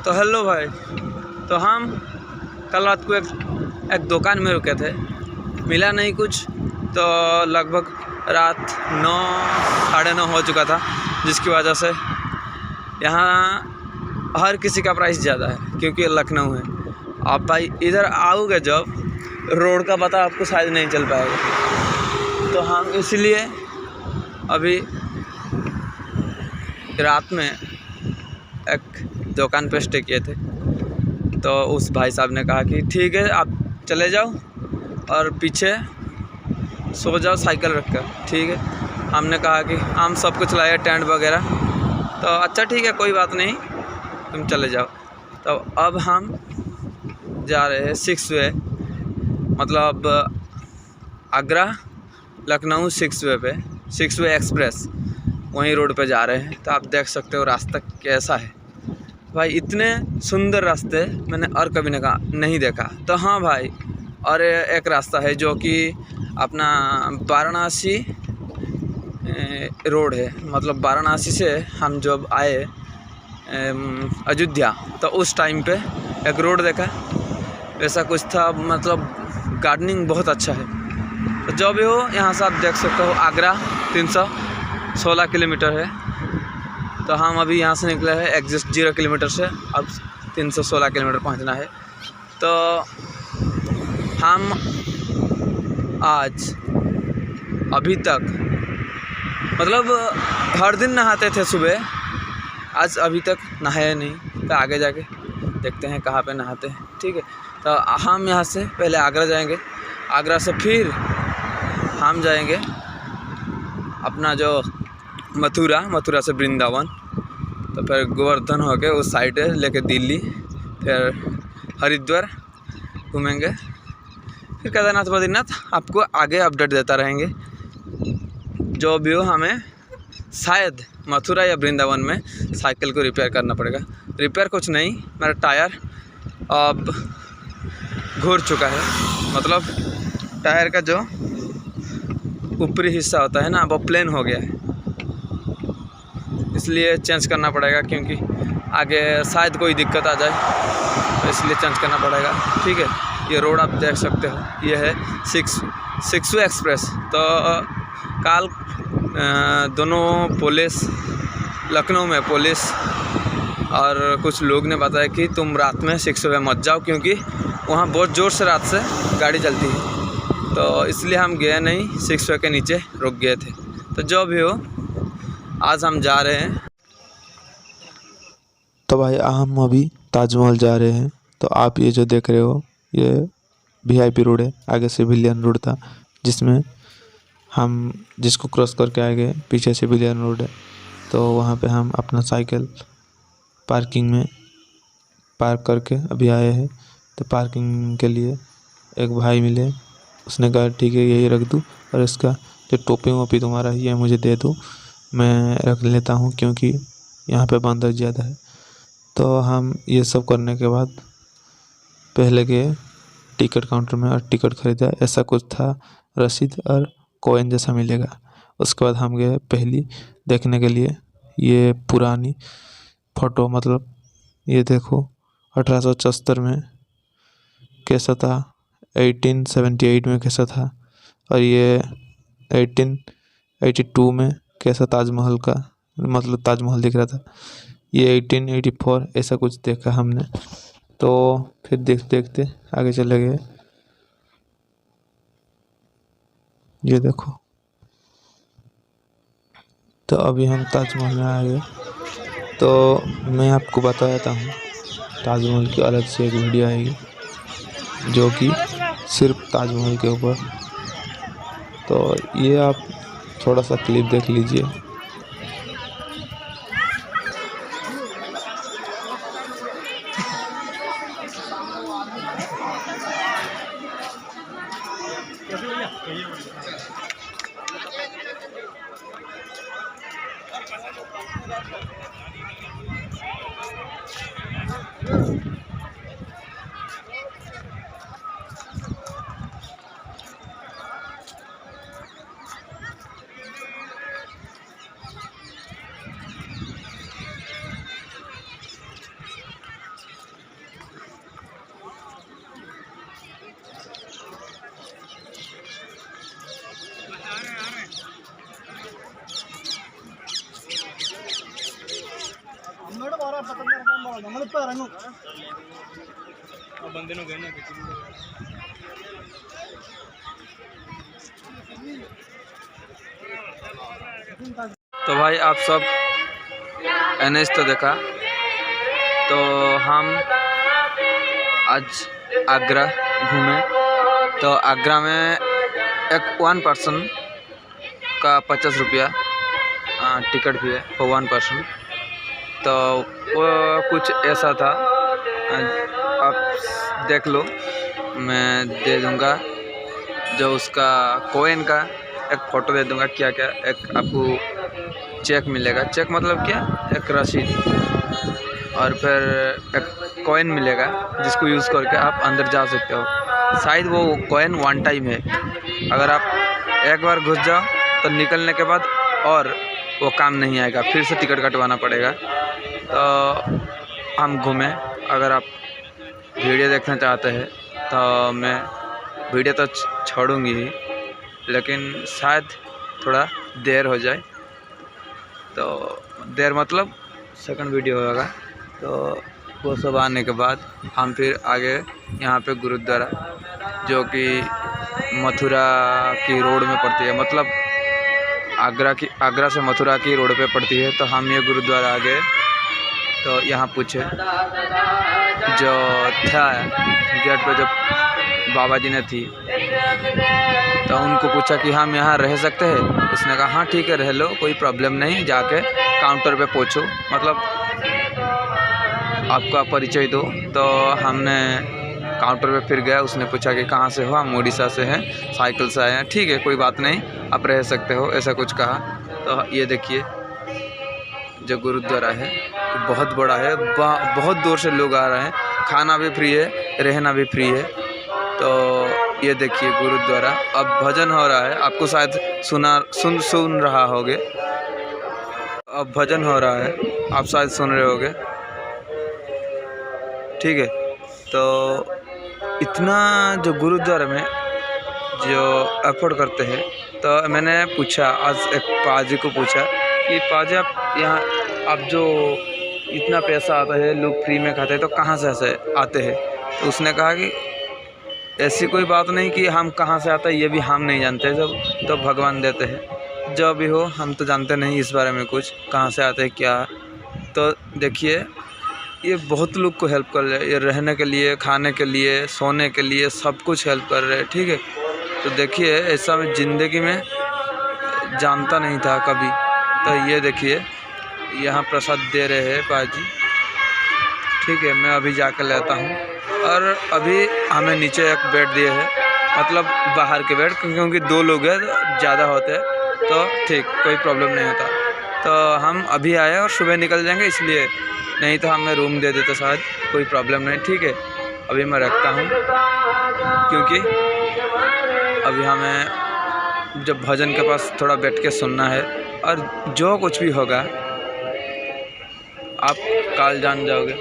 तो हेलो भाई। तो हम कल रात को एक दुकान में रुके थे, मिला नहीं कुछ, तो लगभग रात 9 साढ़े 9 हो चुका था, जिसकी वजह से यहाँ हर किसी का प्राइस ज़्यादा है क्योंकि लखनऊ है। आप भाई इधर आओगे जब रोड का पता आपको शायद नहीं चल पाएगा, तो हम इसलिए अभी रात में एक दुकान पे स्टे किए थे। तो उस भाई साहब ने कहा कि ठीक है आप चले जाओ और पीछे सो जाओ साइकिल रख कर। ठीक है, हमने कहा कि हम सब कुछ लाए टेंट वगैरह, तो अच्छा ठीक है कोई बात नहीं तुम चले जाओ। तो अब हम जा रहे हैं 6 वे, मतलब आगरा लखनऊ 6 वे पे, 6 वे एक्सप्रेस वहीं रोड पे जा रहे हैं। तो आप देख सकते हो रास्ता कैसा है भाई, इतने सुंदर रास्ते मैंने और कभी नहीं देखा। तो हाँ भाई, और एक रास्ता है जो कि अपना वाराणसी रोड है, मतलब वाराणसी से हम जब आए अयोध्या, तो उस टाइम पे एक रोड देखा वैसा कुछ था, मतलब गार्डनिंग बहुत अच्छा है। तो जो भी हो यहाँ से आप देख सकते हो आगरा 316 किलोमीटर है। तो हम अभी यहाँ से निकले हैं एग्जैक्ट 0 किलोमीटर से, अब 316 किलोमीटर पहुँचना है। तो हम आज अभी तक मतलब हर दिन नहाते थे सुबह, आज अभी तक नहाया नहीं। तो आगे जाके देखते हैं कहाँ पे नहाते हैं। ठीक है, तो हम यहाँ से पहले आगरा जाएंगे, आगरा से फिर हम जाएंगे अपना जो मथुरा से वृंदावन, तो फिर गोवर्धन होके उस साइड लेके दिल्ली, फिर हरिद्वार घूमेंगे, फिर केदारनाथ बद्रीनाथ। आपको आगे अपडेट देता रहेंगे जो भी हो। हमें शायद मथुरा या वृंदावन में साइकिल को रिपेयर करना पड़ेगा। रिपेयर कुछ नहीं, मेरा टायर अब घूर चुका है, मतलब टायर का जो ऊपरी हिस्सा होता है ना वो प्लेन हो गया है, इसलिए चेंज करना पड़ेगा क्योंकि आगे शायद कोई दिक्कत आ जाए, तो इसलिए चेंज करना पड़ेगा। ठीक है, ये रोड आप देख सकते हो, ये है 6 वे एक्सप्रेस। तो कल दोनों पुलिस, लखनऊ में पुलिस और कुछ लोग ने बताया कि तुम रात में 6 वे मत जाओ क्योंकि वहाँ बहुत ज़ोर से रात से गाड़ी चलती है। तो इसलिए हम गए नहीं, 6 वे के नीचे रुक गए थे। तो जो भी हो, आज हम जा रहे हैं। तो भाई हम अभी ताजमहल जा रहे हैं। तो आप ये जो देख रहे हो ये VIP रोड है, आगे सिविलियन रोड था जिसमें हम जिसको क्रॉस करके आगे पीछे सिविलियन रोड है। तो वहाँ पे हम अपना साइकिल पार्किंग में पार्क करके अभी आए हैं। तो पार्किंग के लिए एक भाई मिले, उसने कहा ठीक है यही रख दूँ और इसका जो टोपी वोपी तुम्हारा ये मुझे दे दो, मैं रख लेता हूँ क्योंकि यहाँ पे बंदर ज़्यादा है। तो हम ये सब करने के बाद पहले गए टिकट काउंटर में और टिकट ख़रीदा। ऐसा कुछ था, रसीद और कॉइन जैसा मिलेगा। उसके बाद हम गए पहली देखने के लिए ये पुरानी फ़ोटो, मतलब ये देखो 1874 में कैसा था, 1878 में कैसा था और ये 1882 में कैसा ताजमहल का, मतलब ताजमहल दिख रहा था। ये 1884 ऐसा कुछ देखा हमने। तो फिर देखते देखते आगे चले गए। ये देखो, तो अभी हम ताजमहल में आ गए। तो मैं आपको बता देता हूँ, ताजमहल की अलग से एक वीडियो आएगी जो कि सिर्फ ताजमहल के ऊपर। तो ये आप थोड़ा सा क्लिप देख लीजिए। तो भाई आप सब NH तो देखा, तो हम आज आगरा घूमे। तो आगरा में एक 1 पर्सन का 50 रुपया टिकट भी है फॉर 1 पर्सन। तो वो कुछ ऐसा था, आप देख लो, मैं दे दूँगा जो उसका कॉइन का एक फ़ोटो दे दूँगा। क्या क्या एक आपको चेक मिलेगा, चेक मतलब क्या, एक रसीद, और फिर एक कॉइन मिलेगा जिसको यूज़ करके आप अंदर जा सकते हो। शायद वो कॉइन 1 टाइम है, अगर आप एक बार घुस जाओ तो निकलने के बाद और वो काम नहीं आएगा, फिर से टिकट कटवाना पड़ेगा। तो हम घूमे। अगर आप वीडियो देखना चाहते हैं तो मैं वीडियो तो छोड़ूंगी ही, लेकिन शायद थोड़ा देर हो जाए। तो देर मतलब सेकंड वीडियो होगा। तो वो सब आने के बाद हम फिर आगे यहाँ पे गुरुद्वारा, जो कि मथुरा की रोड में पड़ती है, मतलब आगरा से मथुरा की रोड पे पड़ती है। तो हम ये गुरुद्वारा आ गए। तो यहाँ पूछे जो था गेट पे, जो बाबा जी ने थी, तो उनको पूछा कि हम यहाँ रह सकते हैं। उसने कहा हाँ ठीक है, रह लो, कोई प्रॉब्लम नहीं, जाके काउंटर पे पूछो, मतलब आपका परिचय दो। तो हमने काउंटर पे फिर गया। उसने पूछा कि कहाँ से हो, हम उड़ीसा से हैं, साइकिल से आए हैं। ठीक है, कोई बात नहीं, आप रह सकते हो, ऐसा कुछ कहा। तो ये देखिए जो गुरुद्वारा है, बहुत बड़ा है, बहुत दूर से लोग आ रहे हैं, खाना भी फ्री है, रहना भी फ्री है। तो ये देखिए गुरुद्वारा। अब भजन हो रहा है, आपको शायद सुन रहा होगे। अब भजन हो रहा है, आप शायद सुन रहे होगे, ठीक है। तो इतना जो गुरुद्वारा में जो अफोर्ड करते हैं, तो मैंने पूछा आज एक पाजी को पूछा कि पाजी आप यहाँ, आप जो इतना पैसा आता है, लोग फ्री में खाते हैं, तो कहाँ से ऐसे आते हैं। तो उसने कहा कि ऐसी कोई बात नहीं कि हम कहाँ से आते हैं ये भी हम नहीं जानते, जब तो भगवान देते हैं, जो भी हो, हम तो जानते नहीं इस बारे में कुछ, कहाँ से आते हैं क्या। तो देखिए ये बहुत लोग को हेल्प कर रहे हैं, ये रहने के लिए, खाने के लिए, सोने के लिए, सब कुछ हेल्प कर रहे हैं, ठीक है। तो देखिए ऐसा मैं ज़िंदगी में जानता नहीं था कभी। तो ये देखिए यहाँ प्रसाद दे रहे हैं पाजी, ठीक है। मैं अभी जाकर लेता हूँ। और अभी हमें नीचे एक बेड दिए हैं, मतलब बाहर के बेड, क्योंकि 2 लोग हैं, ज़्यादा होते हैं तो ठीक, कोई प्रॉब्लम नहीं होता। तो हम अभी आए और सुबह निकल जाएंगे, इसलिए, नहीं तो हमें रूम दे देते शायद, कोई प्रॉब्लम नहीं, ठीक है। अभी मैं रखता हूँ, क्योंकि अभी हमें जब भजन के पास थोड़ा बैठ के सुनना है, और जो कुछ भी होगा आप कल जान जाओगे।